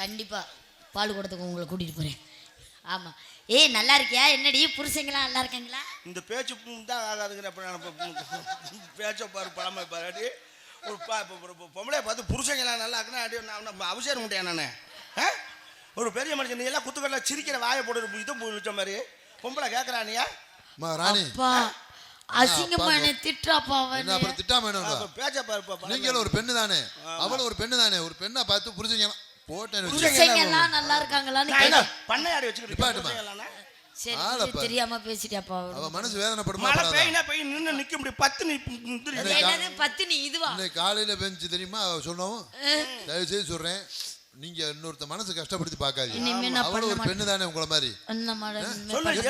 கண்டிப்பா பால் கூடத்துக்கு உங்களை கூட்டிட்டு போறேன். ஆமா. ஏய் நல்லா இருக்கியா? என்னடி புருஷங்களாம் நல்லா இருக்காங்களா? இந்த பேச்சு தான் ஆகாதுங்கிற பேச்ச பாரு பழமை பாரு. ஒரு பொம்பளைய பார்த்து புருஷங்களாம் நல்லா இருக்குன்னா அடி நான் அவசரம் முடியா நான். ஒரு பெரிய மனுஷன் நீ எல்லாம் குத்துக்கடல சிரிக்கிற வாயை போட்டு இது வச்ச மாதிரி பொம்பளை கேட்கறானியா? ராணி அசிங்கமா என்ன திட்டுறாப்பா என்ன அப்புறம் திட்டாம என்ன பேச்ச பாரு. நீங்களும் ஒரு பெண்ணு தானே, அவளும் ஒரு பெண்ணு தானே. ஒரு பெண்ணை பார்த்து புரிஞ்சுங்க புருஷங்களாம் நல்லா இருக்காங்களான்னு பண்ணையாடி வச்சுக்கிட்டு சரி தெரியாம பேசிட்டியாப்பா. அவ மனசு வேதனைப்படுமா? மழை பெய்யினா பெய்ய நின்னு நிக்க முடியும். பத்தினி இதுவா காலையில பெஞ்சு தெரியுமா சொன்னோம். தயவு செய்து சொல்றேன், நீங்க இன்னொருத்த மனசு கஷ்டப்படுத்தி பாக்காதீங்க. அவளும் ஒரு பெண்ணு தானே உங்கள மாதிரி.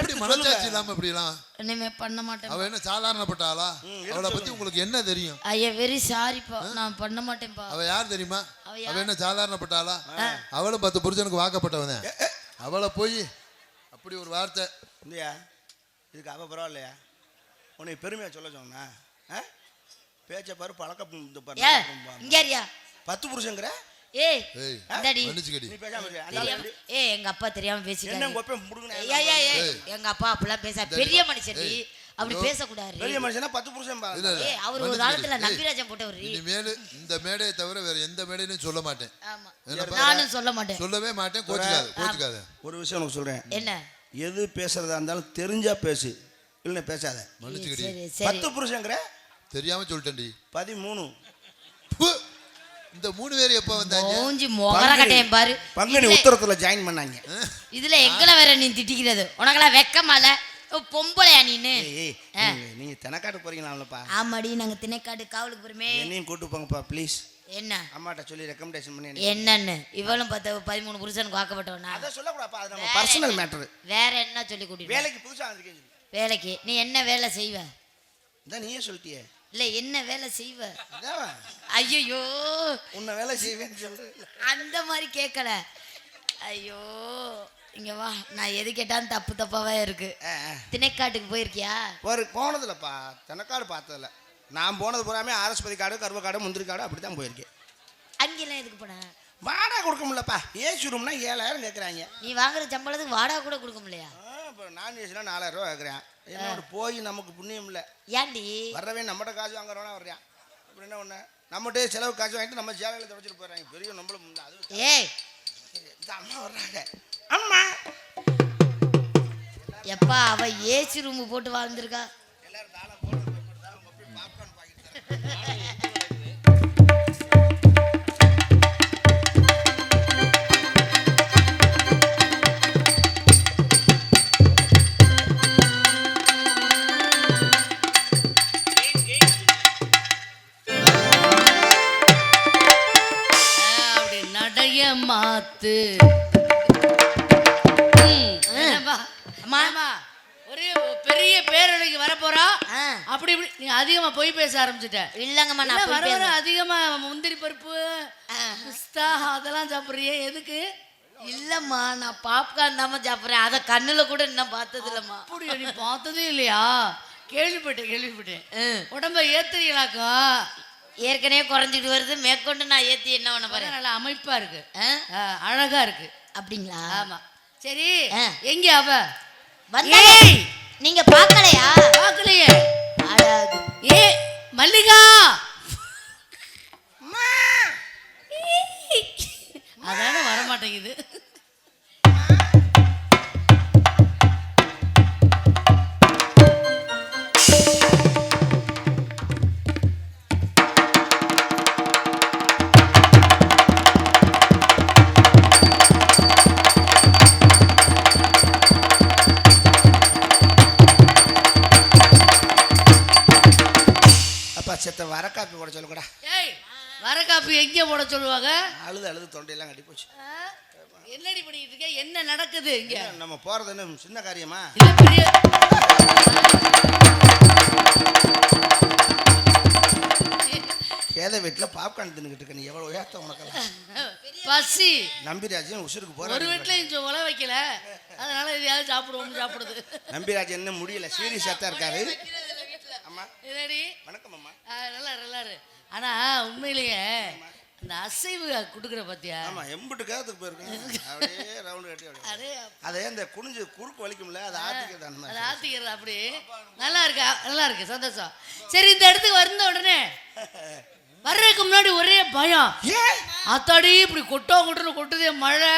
எப்படி மனசாட்சி இல்லாம இப்படி எல்லாம் இனிமே பண்ண மாட்டேன். அவ என்ன சாதாரணப்பட்ட ஆளா? அவளை பத்தி உங்களுக்கு என்ன தெரியும்? ஐயா வெரி சாரிப்பா, நான் பண்ண மாட்டேன்ப்பா. அவ யார் தெரியுமா? அவ என்ன சாதாரணப்பட்ட ஆளா? அவளும் 10 புருஷனுக்கு வாக்கப்பட்டவன். அவளை போய் அப்படி ஒரு வார்த்தை இல்லையா? இதுக்கு அவ பரவாயில்லையா? உன்னை பெருமையா சொல்ல சொன்னா பேச்ச பாரு பழக்க இந்த பாரு. இங்கேரியா 10 புருஷங்கற. ஏய் டேடி நீ பேசாம இரு. ஏய் எங்க அப்பா தெரியாம பேசிட்டாரு. என்ன கொப்பை முடுங்கனே. ஏய் எங்க அப்பா அப்பலாம் பேச பெரிய மனுஷன் நீ அப்படி பேச கூடாது. பெரிய மனுஷனா 10 புருஷன் பா. ஏய் அவர் ஒரு காலத்துல நம்பிராஜன் போட்டவர். இனிமேல் இந்த மேடையை தவிர வேற எந்த மேடையிலும் சொல்ல மாட்டேன். ஆமா நானும் சொல்ல மாட்டேன். சொல்லவே மாட்டேன். கோச்சுக்காத. ஒரு விஷயம் உனக்கு சொல்றேன். என்ன? எது பேசுறதா இருந்தாலும் தெரிஞ்சா பேசு, இல்ல பேசாத. மன்னிச்சுக்கடி. 10 புருஷங்கற தெரியாம சொல்லிட்டேன்டி. 13. இந்த 3 பேர் எப்ப வந்தாங்க? மூஞ்சி மொகர கட்டையம் பாரு. பங்குனி உத்தரத்துல ஜாயின் பண்ணாங்க. இதுல எங்கள வேற நீ திட்டிக்கிறது உனக்கெல்லாம் வெக்கமால? பொம்பளையா நீனு? நீங்க தினக்காடு போறீங்களாம்லப்பா? ஆமாடி நாங்க தினக்காடு காவலுக்கு போறோமே. என்னையும் கூட்டி போங்கப்பா ப்ளீஸ். என்ன அம்மாட்ட சொல்லி ரெக்கமெண்டேஷன் பண்ணி. என்னன்னு இவளும் 13 புருஷனுக்கு வாக்கப்பட்டவனா? அத சொல்ல கூடாதுப்பா, அது நம்ம பர்சனல் மேட்டர். வேற என்ன சொல்லி கூட்டிட்டு? வேலைக்கு புதுசா வந்திருக்கீங்க. வேலைக்கு நீ என்ன வேலை செய்வ? இத நீயே சொல்லிட்டியே. இல்ல என்ன வேலை செய்வ? அதான். ஐயோ உன்ன வேலை செய்வேன்னு சொல்றேன். அந்த மாதிரி கேட்கல. ஐயோ இங்க வா, நான் எது கேட்டாலும் தப்பு தப்பாவே இருக்கு. திணைக்காட்டுக்கு போயிருக்கியா? போனதுலப்பா, திணைக்காடு பார்த்ததில்ல. நான் போனது பூராமே ஆரஸ்பதி காடு, கருவ காடு, முந்திரி காடு அப்படித்தான் போயிருக்கேன். அங்கெல்லாம் எதுக்கு போன? வாடகை கொடுக்க முடியலப்பா. ஏசி ரூம்னா 7000 கேட்குறாங்க. நீ வாங்குற சம்பளத்துக்கு வாடகை கூட கொடுக்க முடியலையா? இப்போ நான் ஏசினா 4000 ரூபா கேட்குறேன். என்னோட போய் நமக்கு புண்ணியம் இல்லை. ஏன்டி? வர்றவே நம்மகிட்ட காசு வாங்குறவனா வர்றான். அப்படி என்ன ஒன்று நம்மகிட்டே செலவு காசு வாங்கிட்டு நம்ம சேலையில் துடைச்சிட்டு போயிடுறாங்க. பெரிய நம்மளும் அது. ஏய் இந்த அம்மா வர்றாங்க. அம்மா எப்பா அவ ஏசி ரூம் போட்டு வாழ்ந்துருக்கா. எல்லாரும் தாளம் போட்டு பாப்கார்ன் பாக்கெட். மாத்து ஒரு பெரிய பேரழிக்கு வரப்போறா. அப்படி இப்படி நீங்க அதிகமா போய் பேச ஆரம்பிச்சுட்ட. இல்லங்கம்மா நான் வர வர அதிகமா முந்திரி பருப்பு பிஸ்தா அதெல்லாம் சாப்பிடுறியே எதுக்கு? இல்லம்மா நான் பாப்கார்ன் தான் சாப்பிடுறேன். அத கண்ணுல கூட இன்னும் பார்த்தது இல்லம்மா. அப்படி நீ பார்த்ததே இல்லையா? கேள்விப்பட்டேன். உடம்ப ஏத்துறீங்களாக்கா? ஏற்கனவே குறைஞ்சிட்டு வருது, மேற்கொண்டு நான் ஏத்தி என்ன பண்ண போறேன்? நல்லா அமைப்பா இருக்கு, அழகா இருக்கு. அப்படிங்களா? ஆமா. சரி எங்க அவ வந்தா? நீங்க பார்க்கலையா? பார்க்கலையே. ஏ மல்லிகா அதான வர மாட்டேங்குது. செத்த வர காப்பி போட சொல்லக்கூடா. ஏய் வர காப்பி எங்கே போட சொல்லுவாங்க? அழுது தொண்டையெல்லாம் கட்டி போச்சு. என்னடி பண்ணிட்டு இருக்க? என்ன நடக்குது இங்க? நம்ம போறது என்ன சின்ன காரியமா? இல்ல பெரிய கேத வீட்டுல பாப்கார்ன் தின்னுகிட்டு இருக்க. நீ எவ்வளவு ஏத்த உனக்கு பசி. நம்பிராஜன் உசுருக்கு போற. ஒரு வீட்டுல இங்க உல வைக்கல, அதனால எதையாவது சாப்பிடுறது. நம்பிராஜன் என்ன முடியல, சீரியஸா தான் இருக்காரு. வணக்கம் அம்மா. ஆனா உண்மையிலேயே இந்த அசைவு கொடுக்குற பாத்தியா? ஆமா, எம்பிட்டு கேத்துக்கு போயிருக்கேன். அப்படியே ரவுண்டு கட்டி அப்படியே. அதே அதே இந்த குனிஞ்சு குறுக்கு வலிக்கும்ல, அதை ஆத்திக்கிறது அந்த அது மாதிரி. ஆத்திக்கிறது அப்படி. நல்லா இருக்கா? நல்லா இருக்கு, சந்தோஷம். சரி, இந்த இடத்துக்கு வந்த உடனே வர்றதுக்கு முன்னாடி ஒரே பயம். அத்தாடி இப்படி கொட்டுதே மழை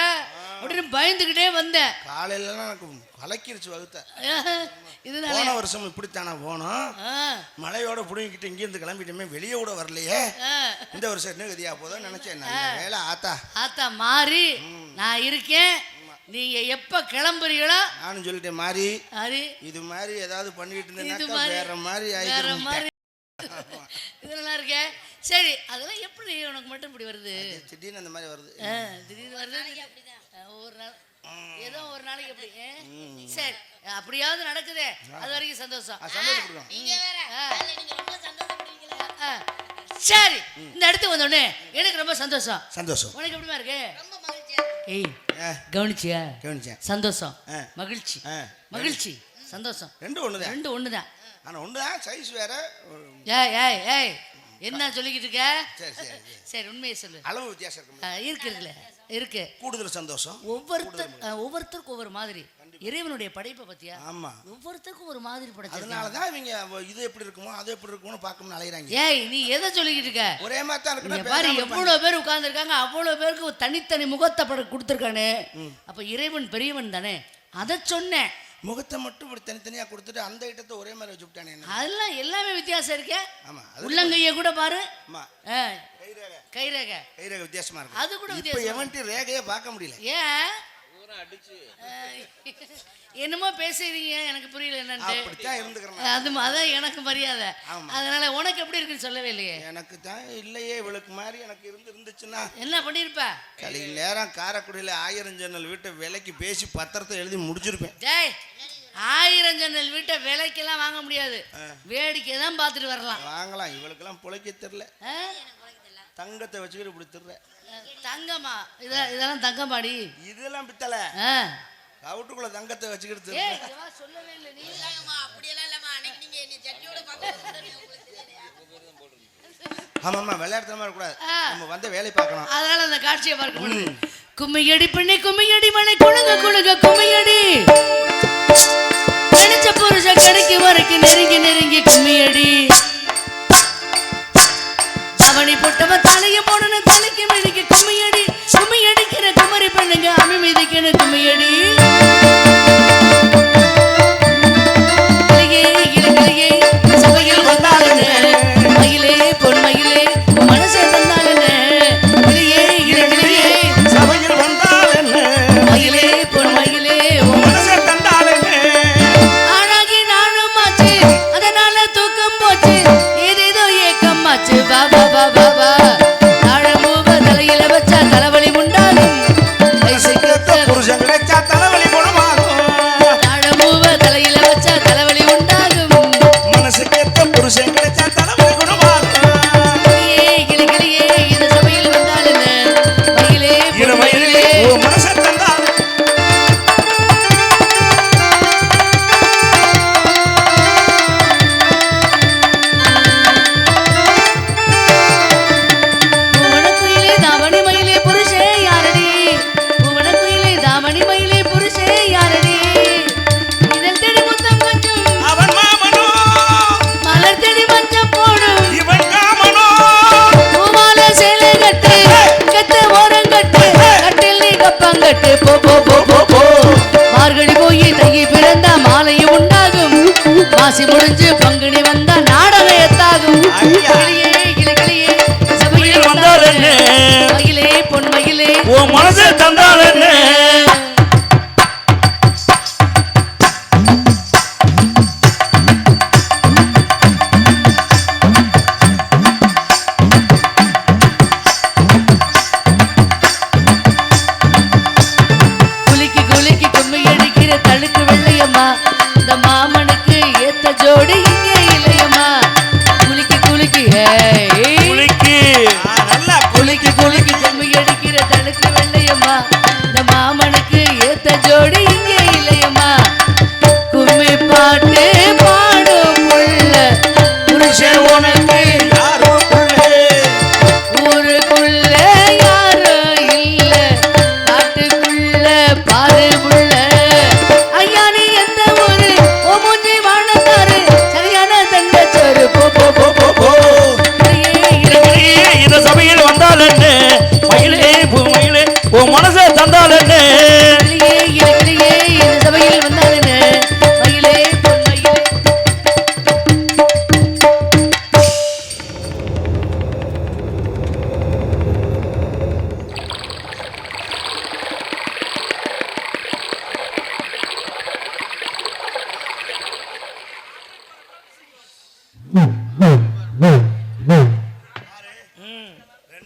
அப்படின்னு பயந்துக்கிட்டே வந்தேன். காலையிலலாம் எனக்கு கலக்கிருச்சு வகுத்த. இதனால போன வருஷம் இப்படித்தானே போனோம், மழையோட புடுங்கிக்கிட்டு இங்கேருந்து கிளம்பிட்டுமே வெளியே கூட வரலையே. இந்த வருஷம் என்ன கதியா போதும் நினைச்சேன். வேலை ஆத்தா மாறி நான் இருக்கேன், நீங்க எப்ப கிளம்புறீங்களோ. நானும் சொல்லிட்டேன் மாறி இது மாதிரி ஏதாவது பண்ணிட்டு இருந்தேன்னா வேற மாதிரி ஆயிடும். இது நல்லா இருக்கே. சரி, அதெல்லாம் எப்படி உனக்கு மட்டும் இப்படி வருது? திடீர்னு அந்த மாதிரி வருது. திடீர்னு வருது. ஒரு நாள் ஏதோ ஒரு நாளைக்கு எப்படி. சரி, அப்படியாவது நடக்குதே, அது வரைக்கும் சந்தோஷம். சரி, இந்த இடத்துக்கு வந்தோடனே எனக்கு ரொம்ப சந்தோஷம். உனக்கு எப்படிமா இருக்கு? ஏய், கவனிச்சேன். சந்தோஷம், மகிழ்ச்சி, சந்தோஷம் ரெண்டு ஒண்ணுதான். ஆனா ஒண்ணுதான், சைஸ் வேற. ஏய் என்ன சொல்லிக்கிட்டு இருக்க? சரி, உண்மையை சொல்லு. அளவு வித்தியாசம் இருக்கு. கூடுதல் சந்தோஷம். ஒவ்வொருத்தருக்கும் ஒவ்வொரு மாதிரி. இறைவனுடைய படைப்பை பத்தியா? ஆமா, ஒவ்வொருத்தருக்கும் ஒரு மாதிரி படைச்சிருக்காங்க. அதனாலதான் இவங்க இது எப்படி இருக்குமோ அது எப்படி இருக்கும்னு பார்க்கணும்னு அலையறாங்க. ஏய், நீ எதை சொல்லிக்கிட்டு இருக்க? ஒரே மாதிரி தான் இருக்கு பாரு, எவ்வளவு பேர் உட்கார்ந்துருக்காங்க, அவ்வளவு பேருக்கு தனித்தனி முகத்தை கொடுத்துருக்கானே. அப்ப இறைவன் பெரியவன் தானே, அதை சொன்னேன். முகத்தை மட்டும் இப்படி தனித்தனியா கொடுத்துட்டு அந்த ஐட்டத்தை ஒரே மாதிரி வச்சுட்டானே. அதெல்லாம் எல்லாமே வித்தியாசம் இருக்கே. ஆமா, உள்ளங்கைய கூட பாரு. ஆமா, கைரேகை வித்தியாசமா இருக்கு. அது கூட வித்தியாசம். எவன்ட்டி ரேகையே பார்க்க முடியல. ஏன் என்னமோ பேசுறீங்க, எனக்கு புரியல என்னன்னு. அப்படித்தான் இருந்துக்கிறேன். அதான் எனக்கு மரியாதை. அதனால உனக்கு எப்படி இருக்குன்னு சொல்லவே இல்லையே. எனக்கு தான் இல்லையே, இவளுக்கு மாதிரி எனக்கு இருந்துச்சுன்னா என்ன பண்ணிருப்ப? கலை நேரம் காரைக்குடியில 1000 ஜன்னல் வீட்டை விலைக்கு பேசி பத்திரத்தை எழுதி முடிச்சிருப்பேன். டேய், 1000 ஜன்னல் வீட்டை விலைக்கெல்லாம் வாங்க முடியாது, வேடிக்கை தான் பார்த்துட்டு வரலாம். வாங்கலாம், இவளுக்கெல்லாம் பிழைக்க தெரியல. தங்கத்தை வச்சுக்கிட்டு இப்படி திர்ற. தங்கமா? இதெல்லாம் தங்கமாடி. இதெல்லாம் பித்தல. கவுட்டுக்குள்ள தங்கத்தை வச்சுக்கிட்டு சொல்லவே இல்லை நீ. ஆமாம்மா, விளையாடுற இருக்கக்கூடாது, நம்ம வந்து வேலை பார்க்கணும். அதனால அந்த காட்சியை பார்க்க முடியும். கும்மையடி பெண்ணை, கும்மையடி மலை, குழுங்க கும்மையடி. நினைச்ச புருஷ கடைக்கு வரைக்கும் நெருங்கி கும்மியடி. அவனை போட்டவ தலைய போடன தலைக்கு மிதிக்க கும்மியடி. கும்மியடிக்கிற குமரி பெண்ணுங்க அமி மிதிக்கணும் கும்மியடி. சபையில் வந்தாலுங்க மயிலே பொன்மயிலே மனசை தந்தாலுங்க. சபையில் வந்தாலுங்க மயிலே பொன்மயிலே மனசை தந்தாலுங்க. ஆனாகி நானும் ஆச்சு, அதனால தூக்கம் போச்சு, ஏதேதோ ஏக்கம் ஆச்சு. பாபா பாபா தாழமூவ தலையில வச்சா தலைவலி உண்டாகும். புருஷன் கிடைச்சா தலைவலி குணமாகும். தாழமூவ தலையில வச்சா தலைவலி உண்டாகும். மனசுக்கேத்த புருஷன் கிடைச்சா தலைவலி குணமாகும். கிளியே இந்த சபையில் வந்தாலுங்க மயிலே பொன்மயிலே மனசை தந்தாலும்.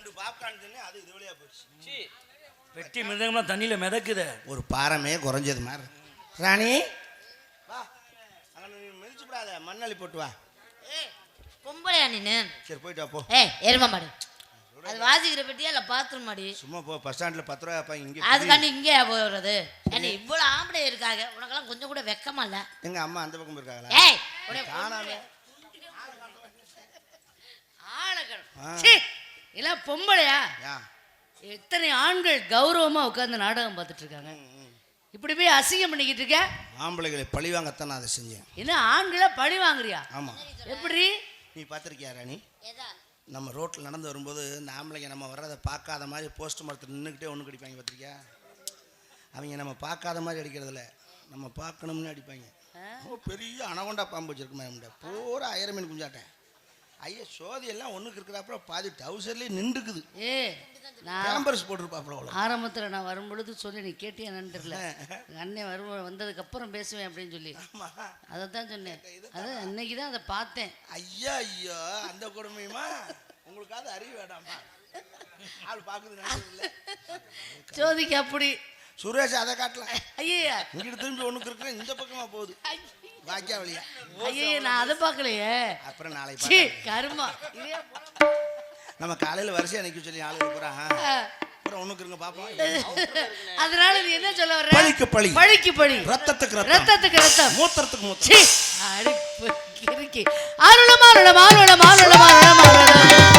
2 பாப்கார்ன் தின்னு அது இது வழியா போச்சு. வெட்டி மிருதங்கம்லாம் தண்ணியில மிதக்குது. ஒரு பாரமே குறைஞ்சது மாதிரி. ராணி வா, அங்க நீ மிதிச்சு விடாத, மண்ணள்ளி போட்டு வா. பொம்பளையா நீனு? சரி போயிட்டு வா போ. எரும மாடு அது வாசிக்கிற பெட்டியா இல்ல பாத்ரூம் மாடி? சும்மா போ, பஸ் ஸ்டாண்ட்ல 10 ரூபாய் வைப்பாங்க, இங்க அதுக்காண்டி இங்கே போறது? ஏன்னா இவ்வளவு ஆம்பளை இருக்காங்க, உனக்கெல்லாம் கொஞ்சம் கூட வெக்கமா இல்ல? எங்க அம்மா அந்த பக்கம் இருக்காங்களா? ஏய் காணாம இல்ல பொம்பளையா? யா எத்தனை ஆண்கள் கௌரவமா உட்கார்ந்து நாடகம் பார்த்துட்டு இருக்காங்க. இப்படி போய் அசிங்கம் பண்ணிக்கிட்டு இருக்க. ஆம்பளைகளை பழி வாங்கத்தான் நான் அதை செஞ்சேன். என்ன ஆண்களை பழி வாங்குறியா? ஆமா. எப்படி? நீ பார்த்திருக்கியா ராணி? நம்ம ரோட்டில் நடந்து வரும்போது இந்த ஆம்பளைங்க நம்ம வர்றதை பார்க்காத மாதிரி போஸ்ட் மரத்தில் நின்றுக்கிட்டே ஒன்று கடிப்பாங்க, பார்த்திருக்கியா? அவங்க நம்ம பார்க்காத மாதிரி அடிக்கிறதில்ல, நம்ம பார்க்கணும்னு அடிப்பாங்க. பெரிய அனகொண்டா பாம்பு வச்சிருக்குமே, பூரா 1000 மீன் குஞ்சாட்டேன். ஐயா சோதி எல்லாம் ஒன்றுக்கு இருக்கிறாப்புல பாதி டவுசர்லேயே நின்றுக்குது. பேம்பர்ஸ் போட்டிருப்பாப்புல. ஆரம்பத்தில் நான் வரும்பொழுது சொல்லி நீ கேட்டியா தெரியல. அண்ணன் வந்ததுக்கு அப்புறம் பேசுவேன் அப்படின்னு சொல்லி அதை தான் சொன்னேன். அது அன்னைக்கு தான் அதை பார்த்தேன். ஐயா ஐயோ அந்த கொடுமையுமா? உங்களுக்காவது அறிவு வேண்டாமா? ஆள் பார்க்குது ஜோதிக்கு அப்படி. சுரேஷ் அதை காட்டலாம். ஐயா இங்கிட்டு திரும்பி ஒன்றுக்கு இருக்கிற இந்த பக்கமாக போகுது வாக்கியா வழியா. ஐயே நான் அதை பார்க்கலையே. அப்புறம் நாளைக்கு கருமா நம்ம காலையில் வரிசையா நிற்க சொல்லி ஆளுங்க பூரா அப்புறம் ஒண்ணுக்கு இருங்க பாப்போம். அதனால நீ என்ன சொல்ல வர்ற? பழிக்கு பழி, பழிக்கு பழி, ரத்தத்துக்கு ரத்தத்துக்கு ரத்தம், மூத்திரத்துக்கு மூத்திரம். அருளம் அருளம் அருளம் அருளம் அருளம் அருளம்.